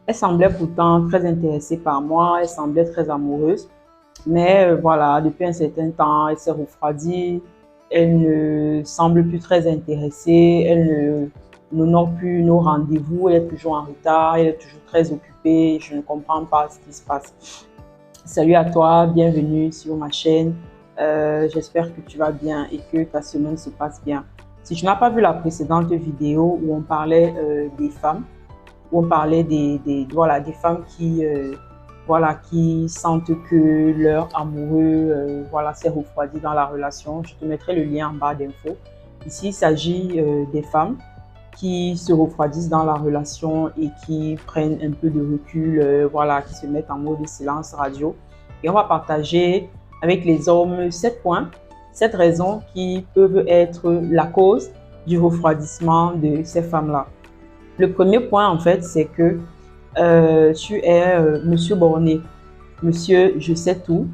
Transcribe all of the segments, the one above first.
Elle semblait pourtant très intéressée par moi, elle semblait très amoureuse. Mais voilà, depuis un certain temps, elle s'est refroidie, elle ne semble plus très intéressée, elle n'honore plus nos rendez-vous, elle est toujours en retard, elle est toujours très occupée, je ne comprends pas ce qui se passe. Salut à toi, bienvenue sur ma chaîne. J'espère que tu vas bien et que ta semaine se passe bien. Si tu n'as pas vu la précédente vidéo où on parlait des femmes, où on parlait voilà, des femmes qui, voilà, qui sentent que leur amoureux voilà, s'est refroidi dans la relation, je te mettrai le lien en barre d'infos. Ici, il s'agit des femmes qui se refroidissent dans la relation et qui prennent un peu de recul, voilà, qui se mettent en mode silence radio. Et on va partager avec les hommes 7 points, 7 raisons qui peuvent être la cause du refroidissement de ces femmes-là. Le premier point, en fait, c'est que tu es monsieur borné, monsieur je sais tout,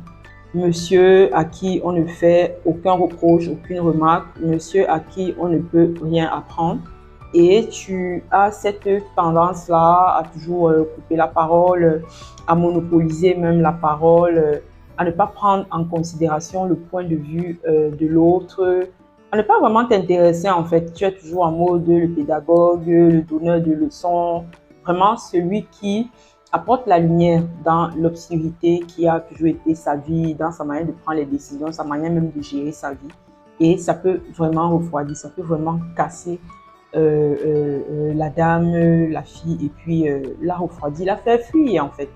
monsieur à qui on ne fait aucun reproche, aucune remarque, monsieur à qui on ne peut rien apprendre. Et tu as cette tendance-là à toujours couper la parole, à monopoliser même la parole, à ne pas prendre en considération le point de vue de l'autre, à ne pas vraiment t'intéresser en fait. Tu es toujours en mode le pédagogue, le donneur de leçons, vraiment celui qui apporte la lumière dans l'obscurité qui a toujours été sa vie, dans sa manière de prendre les décisions, sa manière même de gérer sa vie. Et ça peut vraiment refroidir, ça peut vraiment casser la dame, la fille, et puis la refroidir, la faire fuir en fait.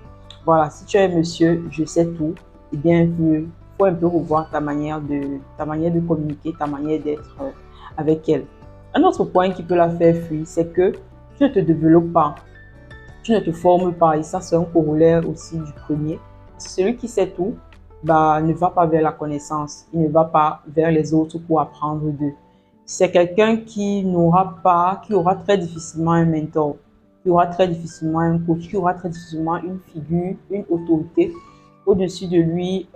Voilà, si tu es monsieur, je sais tout, eh bien, il faut un peu revoir ta manière de communiquer, ta manière d'être avec elle. Un autre point qui peut la faire fuir, c'est que tu ne te développes pas, tu ne te formes pas, et ça c'est un corollaire aussi du premier. Celui qui sait tout, bah, ne va pas vers la connaissance, il ne va pas vers les autres pour apprendre d'eux. C'est quelqu'un qui n'aura pas, qui aura très difficilement un mentor, qui aura très difficilement un coach, qui aura très difficilement une figure, une autorité au-dessus de lui,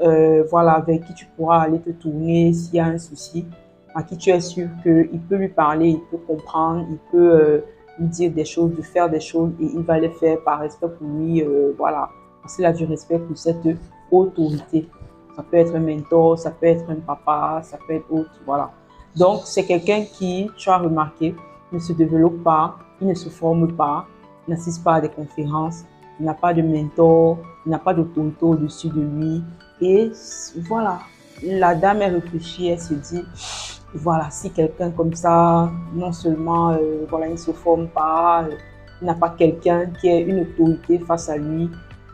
voilà, avec qui tu pourras aller te tourner s'il y a un souci, à qui tu es sûr qu'il peut lui parler, il peut comprendre, il peut lui dire des choses, de faire des choses, et il va les faire par respect pour lui, voilà, parce qu'il a du respect pour cette autorité. Ça peut être un mentor, ça peut être un papa, ça peut être autre, voilà. Donc, c'est quelqu'un qui, tu as remarqué, ne se développe pas, il ne se forme pas, il n'assiste pas à des conférences, il n'a pas de mentor, il n'a pas d'autorité au-dessus de lui. Et voilà, la dame, elle réfléchit, elle se dit, voilà, si quelqu'un comme ça, non seulement voilà, il ne se forme pas, il n'a pas quelqu'un qui ait une autorité face à lui,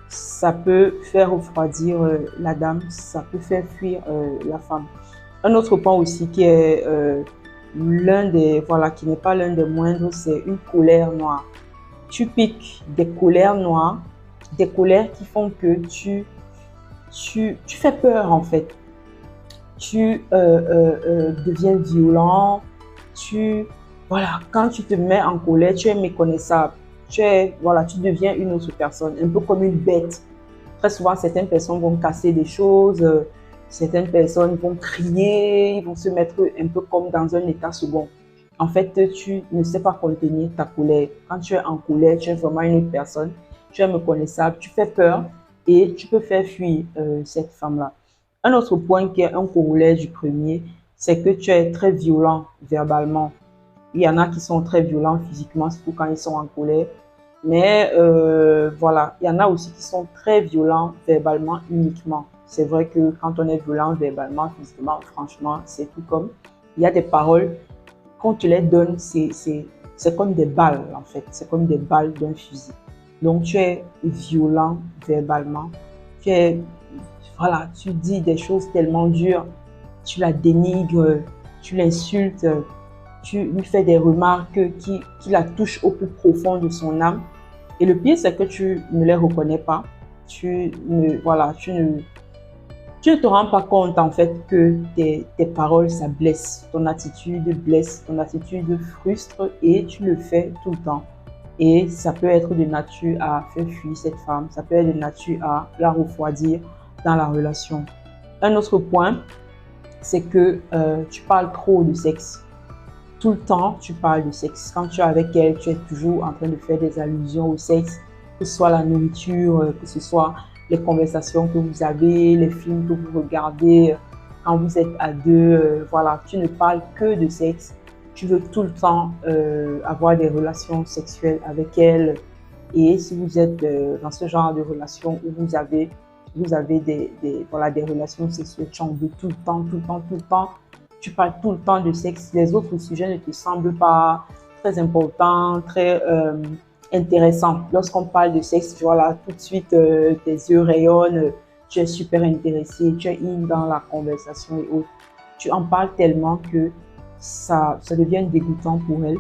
ça peut faire refroidir la dame, ça peut faire fuir la femme. Un autre point aussi qui est l'un des, voilà, qui n'est pas l'un des moindres, c'est une colère noire. Tu piques des colères noires, des colères qui font que tu fais peur en fait. Tu deviens violent, voilà, quand tu te mets en colère, tu es méconnaissable. Voilà, tu deviens une autre personne, un peu comme une bête. Très souvent, certaines personnes vont casser des choses, certaines personnes vont crier, ils vont se mettre un peu comme dans un état second. En fait, tu ne sais pas contenir ta colère. Quand tu es en colère, tu es vraiment une autre personne, tu es méconnaissable, tu fais peur et tu peux faire fuir cette femme-là. Un autre point qui est un corollaire du premier, c'est que tu es très violent verbalement. Il y en a qui sont très violents physiquement, surtout quand ils sont en colère. Mais voilà, il y en a aussi qui sont très violents verbalement uniquement. C'est vrai que quand on est violent verbalement, physiquement, franchement, c'est tout comme. Il y a des paroles, quand tu les donnes, c'est comme des balles en fait. C'est comme des balles d'un fusil. Donc tu es violent verbalement. Voilà, tu dis des choses tellement dures. Tu la dénigres, tu l'insultes, tu lui fais des remarques qui la touchent au plus profond de son âme. Et le pire, c'est que tu ne les reconnais pas. Voilà, tu ne te rends pas compte en fait que tes paroles, ça blesse. Ton attitude blesse, ton attitude frustre et tu le fais tout le temps. Et ça peut être de nature à faire fuir cette femme, ça peut être de nature à la refroidir dans la relation. Un autre point, c'est que tu parles trop de sexe. Tout le temps, tu parles de sexe. Quand tu es avec elle, tu es toujours en train de faire des allusions au sexe. que ce soit la nourriture, que ce soit les conversations que vous avez, les films que vous regardez quand vous êtes à deux. Voilà, tu ne parles que de sexe. Tu veux tout le temps avoir des relations sexuelles avec elle. Et si vous êtes dans ce genre de relation où vous avez voilà, des relations sexuelles, tu en veux tout le temps, tout le temps, tout le temps. Tu parles tout le temps de sexe. Les autres sujets ne te semblent pas très importants, très intéressants. Lorsqu'on parle de sexe, voilà, tout de suite, tes yeux rayonnent, tu es super intéressé, tu es in dans la conversation et autres. Tu en parles tellement que ça devient dégoûtant pour elle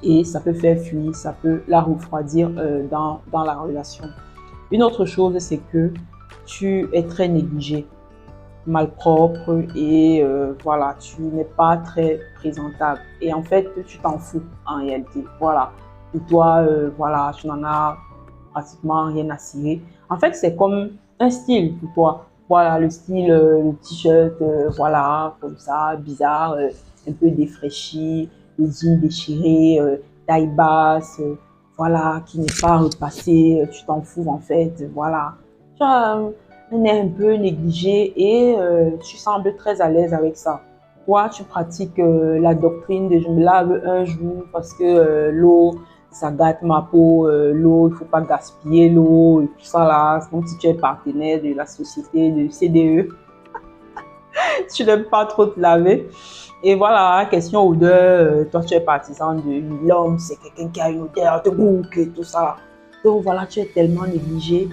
et ça peut faire fuir, ça peut la refroidir dans la relation. Une autre chose, c'est que tu es très négligé, malpropre et voilà, tu n'es pas très présentable. Et en fait, tu t'en fous en réalité. Voilà, pour toi, voilà, tu n'en as pratiquement rien à cirer. En fait, c'est comme un style pour toi. Voilà, le style, le t-shirt, voilà, comme ça, bizarre, un peu défraîchi, le jean déchiré, taille basse, voilà, qui n'est pas repassé, tu t'en fous en fait, voilà. Tu as un air un peu négligé et tu sembles très à l'aise avec ça. Toi, tu pratiques la doctrine de je me lave un jour parce que l'eau, ça gâte ma peau, l'eau, il ne faut pas gaspiller l'eau et tout ça là. C'est comme si tu es partenaire de la société de CDE. Tu n'aimes pas trop te laver. Et voilà, question odeur, toi tu es partisan de l'homme, c'est quelqu'un qui a une odeur de bouc et tout ça. Donc voilà, tu es tellement négligé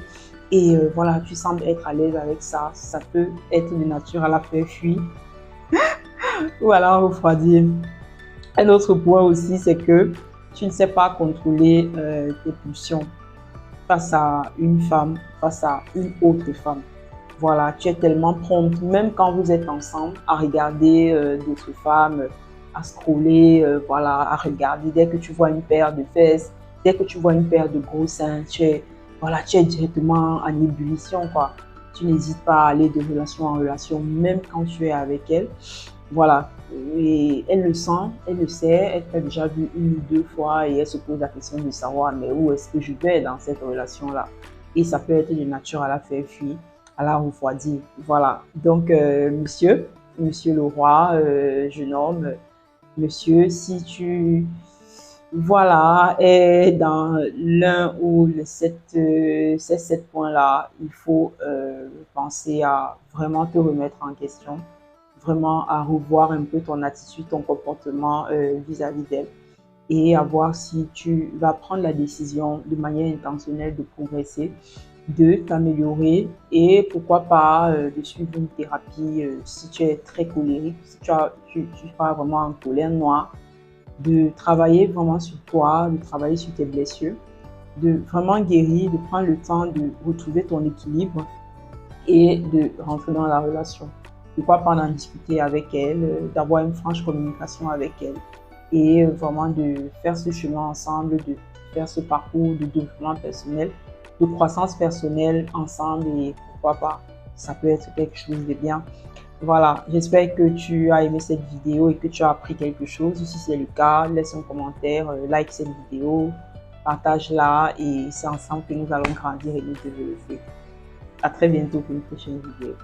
et voilà, tu sembles être à l'aise avec ça. Ça peut être de nature à la faire fuir ou à la refroidir. Un autre point aussi, c'est que tu ne sais pas contrôler tes pulsions face à une femme, face à une autre femme. Voilà, tu es tellement prompte, même quand vous êtes ensemble, à regarder d'autres femmes, à scroller, voilà, à regarder. Dès que tu vois une paire de fesses, dès que tu vois une paire de gros seins, voilà, tu es directement en ébullition, quoi. Tu n'hésites pas à aller de relation en relation, même quand tu es avec elle. Voilà, et elle le sent, elle le sait, elle t'a déjà vu une ou deux fois et elle se pose la question de savoir, mais où est-ce que je vais dans cette relation-là? Et ça peut être de nature à la faire fuir, à la refroidir. Voilà, donc monsieur le roi, jeune homme, monsieur, si tu voilà, est dans l'un ou ces 7 points-là, il faut penser à vraiment te remettre en question, vraiment à revoir un peu ton attitude, ton comportement vis-à-vis d'elle et à voir si tu vas prendre la décision de manière intentionnelle de progresser, de t'améliorer et pourquoi pas de suivre une thérapie si tu es très colérique, si tu pars vraiment en colère noire, de travailler vraiment sur toi, de travailler sur tes blessures, de vraiment guérir, de prendre le temps de retrouver ton équilibre et de rentrer dans la relation. Pourquoi pas en discuter avec elle, d'avoir une franche communication avec elle et vraiment de faire ce chemin ensemble, de faire ce parcours de développement personnel, de croissance personnelle ensemble et pourquoi pas, ça peut être quelque chose de bien. Voilà, j'espère que tu as aimé cette vidéo et que tu as appris quelque chose. Si c'est le cas, laisse un commentaire, like cette vidéo, partage-la et c'est ensemble que nous allons grandir et nous développer. À très bientôt pour une prochaine vidéo.